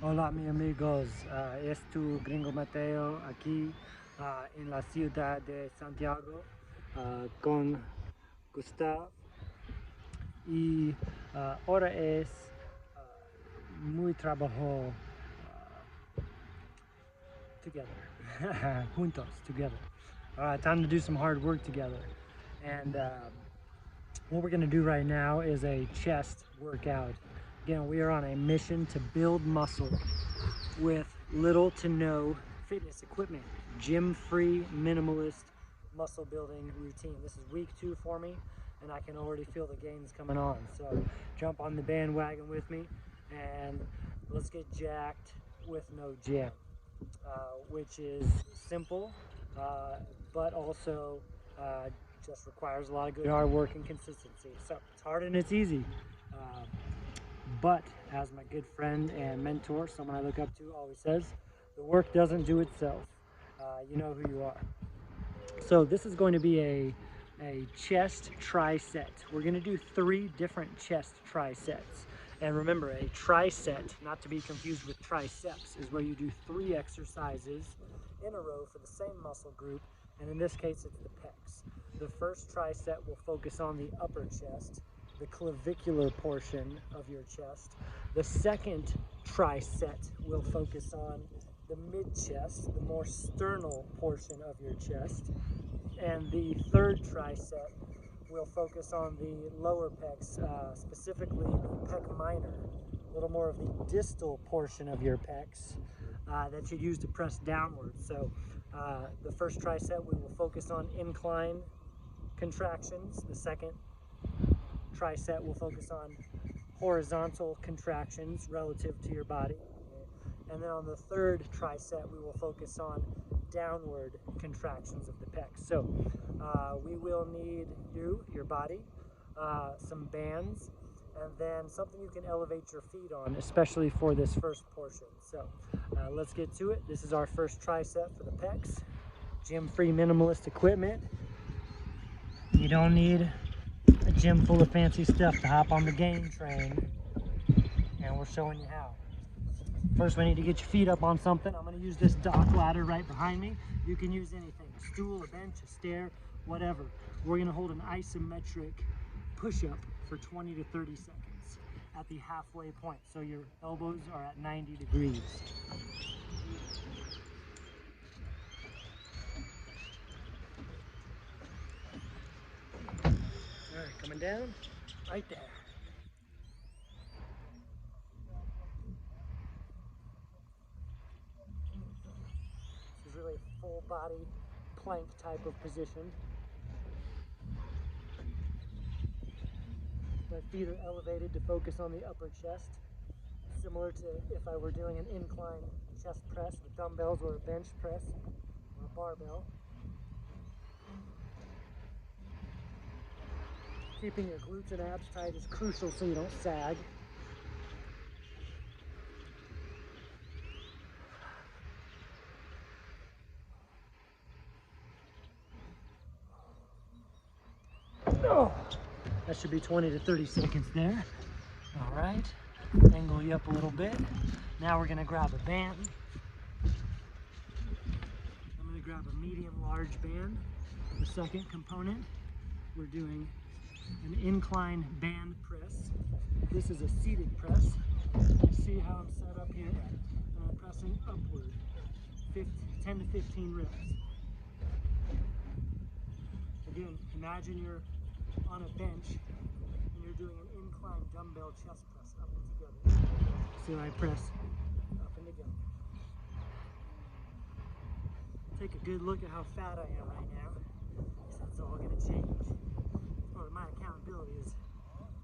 Hola mi amigos, es tu gringo Mateo aquí en la ciudad de Santiago con Gustavo y ahora es muy trabajo together, juntos, together. Time to do some hard work together. And what we're gonna do right now is a chest workout. Again, we are on a mission to build muscle with little to no fitness equipment. Gym-free, minimalist muscle building routine. This is week 2 for me, and I can already feel the gains coming on. So jump on the bandwagon with me, and let's get jacked with no gym, which is simple, but also just requires a lot of good hard work and consistency. So it's hard and it's easy. But as my good friend and mentor, someone I look up to, always says, the work doesn't do itself. You know who you are. So this is going to be a chest tri-set. We're going to do 3 different chest tri-sets. And remember, a tri-set, not to be confused with triceps, is where you do 3 exercises in a row for the same muscle group. And in this case, it's the pecs. The first tri-set will focus on the upper chest, the clavicular portion of your chest. The second tri-set will focus on the mid-chest, the more sternal portion of your chest. And the third tri-set will focus on the lower pecs, specifically the pec minor, a little more of the distal portion of your pecs that you use to press downwards. So the first tri-set we will focus on incline contractions. The second tri-set will focus on horizontal contractions relative to your body. And then on the third tri-set, we will focus on downward contractions of the pecs. So we will need your body, some bands, and then something you can elevate your feet on, especially for this first portion. So let's get to it. This is our first tri-set for the pecs. Gym-free minimalist equipment. You don't need a gym full of fancy stuff to hop on the Gainz train, and we're showing you how. First, we need to get your feet up on something. I'm going to use this dock ladder right behind me. You can use anything, a stool, a bench, a stair, whatever. We're going to hold an isometric push-up for 20 to 30 seconds at the halfway point, so your elbows are at 90 degrees. All right, coming down, right there. This is really a full body plank type of position. My feet are elevated to focus on the upper chest, similar to if I were doing an incline chest press with dumbbells or a bench press or a barbell. Keeping your glutes and abs tight is crucial so you don't sag. Oh, that should be 20 to 30 seconds there. All right, angle you up a little bit. Now we're gonna grab a band. I'm gonna grab a medium large band. The second component, we're doing an incline band press. This is a seated press. You see how I'm set up here? And I'm pressing upward, 10 to 15 reps. Again, imagine you're on a bench and you're doing an incline dumbbell chest press up and together. So I press up and together. Take a good look at how fat I am right now, because that's all going to change. Part of my accountability is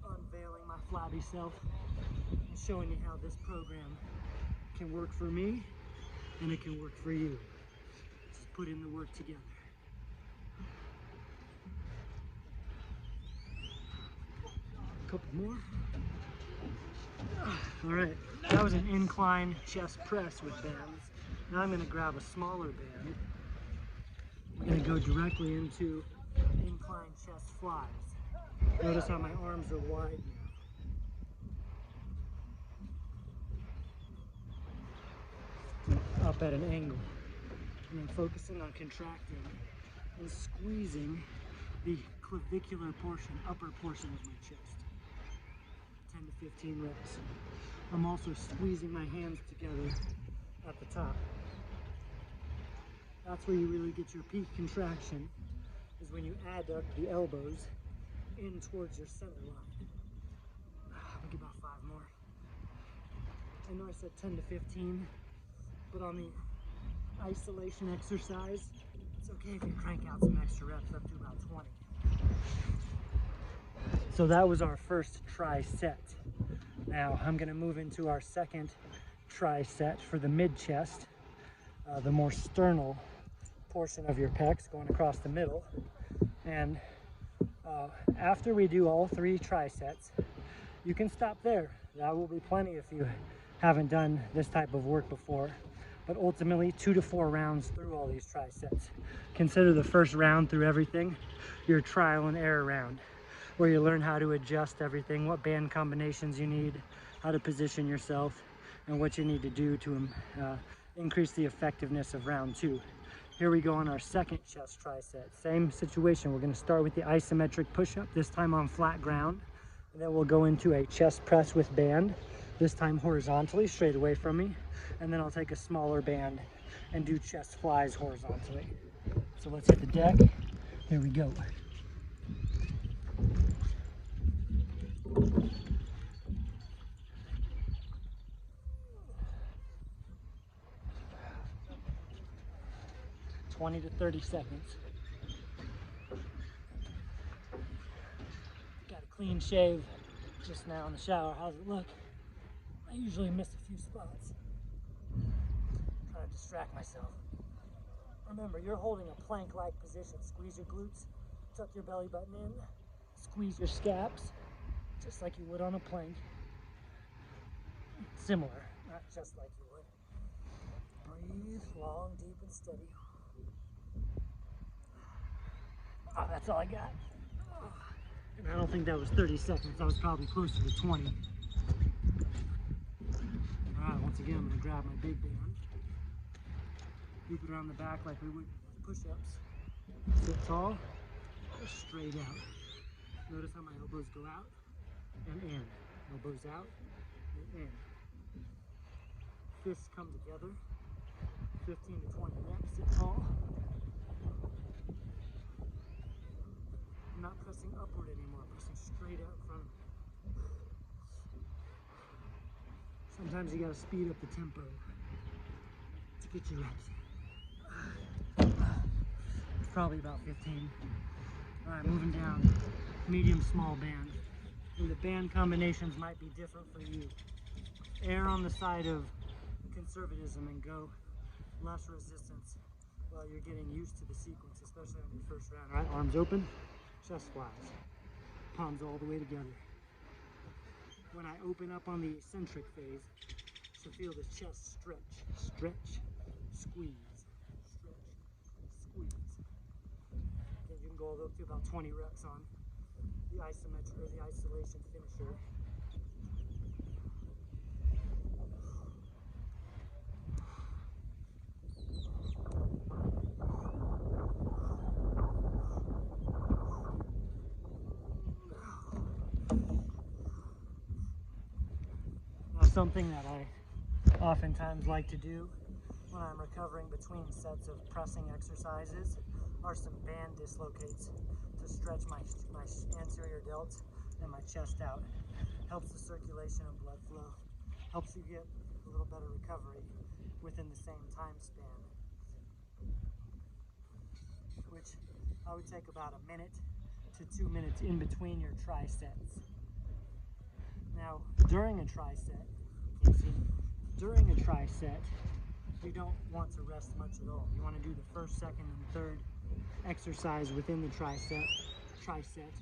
unveiling my flabby self and showing you how this program can work for me and it can work for you. Just put in the work together. A couple more. All right, that was an incline chest press with bands. Now I'm going to grab a smaller band. We're going to go directly into incline chest flies. Notice how my arms are wide up at an angle. And I'm focusing on contracting and squeezing the clavicular portion, upper portion of my chest. 10 to 15 reps. I'm also squeezing my hands together at the top. That's where you really get your peak contraction, is when you adduct the elbows in towards your center line. I'll give about 5 more. I know I said 10 to 15, but on the isolation exercise, it's okay if you crank out some extra reps up to about 20. So that was our first tri-set. Now I'm gonna move into our second tri-set for the mid-chest, the more sternal portion of your pecs going across the middle. And after we do all 3 tri-sets, you can stop there. That will be plenty if you haven't done this type of work before. But ultimately 2 to 4 rounds through all these tri-sets. Consider the first round through everything your trial and error round, where you learn how to adjust everything, what band combinations you need, how to position yourself, and what you need to do to increase the effectiveness of round 2. Here we go on our second chest tri-set. Same situation. We're going to start with the isometric push-up, this time on flat ground. And then we'll go into a chest press with band, this time horizontally, straight away from me. And then I'll take a smaller band and do chest flies horizontally. So let's hit the deck. Here we go. "20 to 30 seconds. Got a clean shave just now in the shower. How's it look? I usually miss a few spots. Trying to distract myself. Remember, you're holding a plank-like position. Squeeze your glutes, tuck your belly button in, squeeze your scaps, just like you would on a plank. Similar, not just like you would. Breathe long, deep, and steady. Oh, that's all I got. And I don't think that was 30 seconds. That was probably closer to 20. All right, once again, I'm gonna grab my big band. Loop it around the back like we would push-ups. Sit tall, straight out. Notice how my elbows go out and in. Elbows out and in. Fists come together. 15 to 20 reps. Sit tall. I'm not pressing upward anymore, pressing straight out in front of me. Sometimes you gotta speed up the tempo to get your reps. It's probably about 15. All right, moving down. Medium, small band. And the band combinations might be different for you. Err on the side of conservatism and go less resistance while you're getting used to the sequence, especially on your first round. All right, arms open, chest flies, palms all the way together. When I open up on the eccentric phase, so feel the chest stretch, stretch, squeeze, stretch, squeeze. Then you can go up to about 20 reps on the isometric or the isolation finisher. Something that I oftentimes like to do when I'm recovering between sets of pressing exercises are some band dislocates to stretch my anterior delts and my chest out. Helps the circulation and blood flow. Helps you get a little better recovery within the same time span, which I would take about 1 minute to 2 minutes in between your tri-sets. Now, during a tri-set, you don't want to rest much at all. You want to do the first, second, and third exercise within the tri-set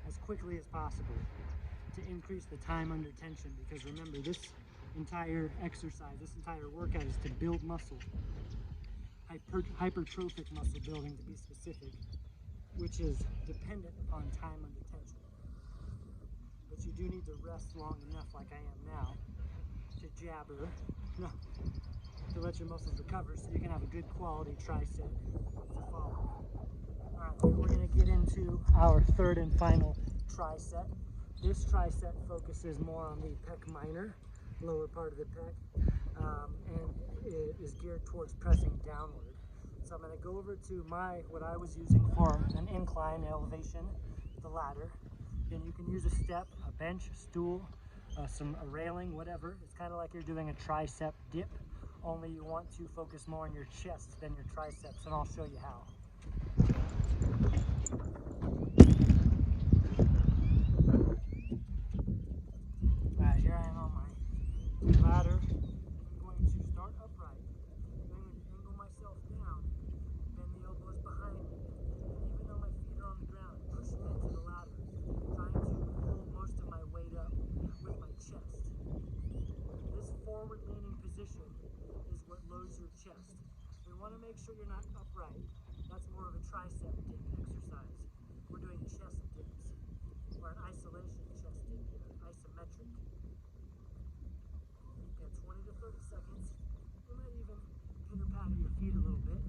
as quickly as possible to increase the time under tension, because remember, this entire exercise, this entire workout is to build muscle, hypertrophic muscle building to be specific, which is dependent upon time under tension. But you do need to rest long enough, like I am now, to jabber No, to let your muscles recover so you can have a good quality tricep to follow. Alright, we're going to get into our third and final tricep. This tricep focuses more on the pec minor, lower part of the pec, and it is geared towards pressing downward. So I'm going to go over to what I was using for an incline elevation, the ladder. And you can use a step, a bench, a stool, a railing, whatever. It's kind of like you're doing a tricep dip, only you want to focus more on your chest than your triceps, and I'll show you how. Alright, here I am on my ladder. I'm going to start upright. I'm going to angle myself down, bend the elbows behind me, and even though my feet are on the ground, pushing into the ladder, trying to hold most of my weight up with my chest. This forward-leaning position is what loads your chest. We want to make sure you're not upright. That's more of a tricep dip exercise. We're doing chest dips, or an isolation chest dip here, isometric. Get 20 to 30 seconds. You might even pitter-patter your feet a little bit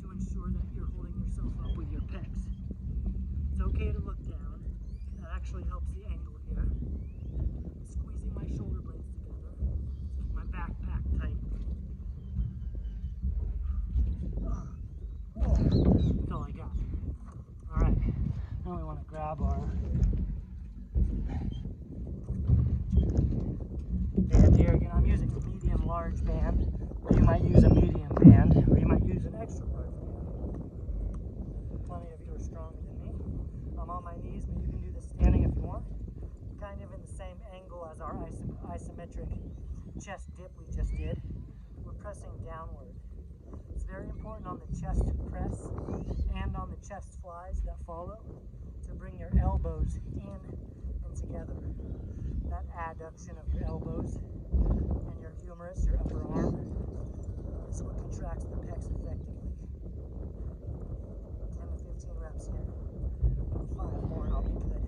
to ensure that you're holding yourself up with your pecs. It's okay to look down. That actually helps the angle here. Squeezing my shoulder blades together. Keep my backpack tight. That's all I got. Alright, now we want to grab our band here. Again, I'm using a medium large band, or you might use a medium band, or you might use an extra large band. Plenty of you are stronger than me. I'm on my knees, but you can do this standing if you want. Kind of in the same angle as our isometric chest dip we just did. We're pressing downward. It's very important on the chest press and on the chest flies that follow to bring your elbows in and together. That adduction of your elbows and your humerus, your upper arm, is what contracts the pecs effectively. 10 to 15 reps here. 5 more and I'll be good.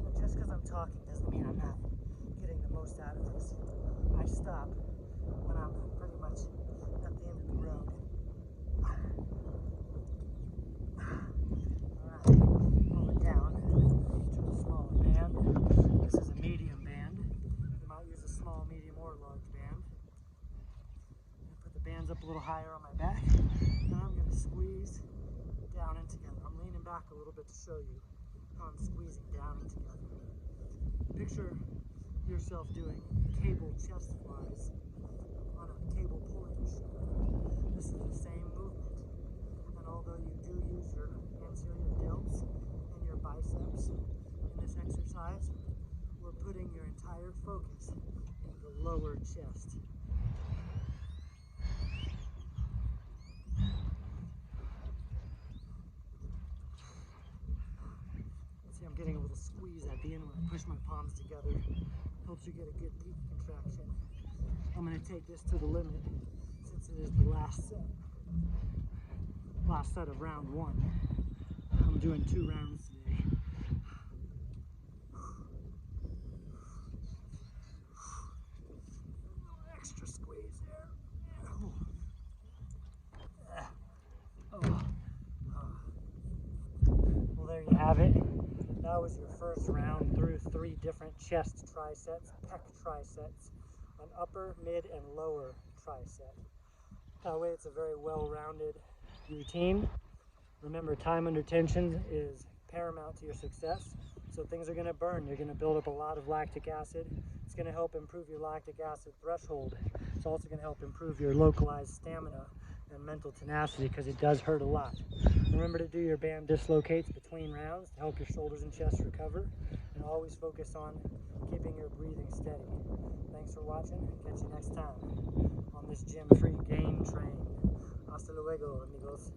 And just because I'm talking doesn't mean I'm not getting the most out of this. I stop when I'm pretty much at the end of the road. Alright, roll it down to a smaller band. This is a medium band. You might use a small, medium, or large band. I'm going to put the bands up a little higher on my back, and I'm going to squeeze down and together. I'm leaning back a little bit to show you how I'm squeezing down and together. Picture yourself doing cable chest flies on a cable pulling machine. This is the same movement, and although you do use your anterior delts and your biceps in this exercise, we're putting your entire focus in the lower chest. See, I'm getting a little squeeze at the end when I push my palms together. Helps you get a good peak contraction. I'm going to take this to the limit since it is the last set of round 1. I'm doing 2 rounds today. Extra squeeze there. Well, there you have it. That was your first round through 3 different chest triceps, pec triceps, an upper, mid, and lower tricep. That way it's a very well-rounded routine. Remember, time under tension is paramount to your success. So things are going to burn. You're going to build up a lot of lactic acid. It's going to help improve your lactic acid threshold. It's also going to help improve your localized stamina and mental tenacity because it does hurt a lot. Remember to do your band dislocates between rounds to help your shoulders and chest recover. And always focus on keeping your breathing steady. Thanks for watching. Catch you next time on this gym-free game train. Hasta luego, amigos.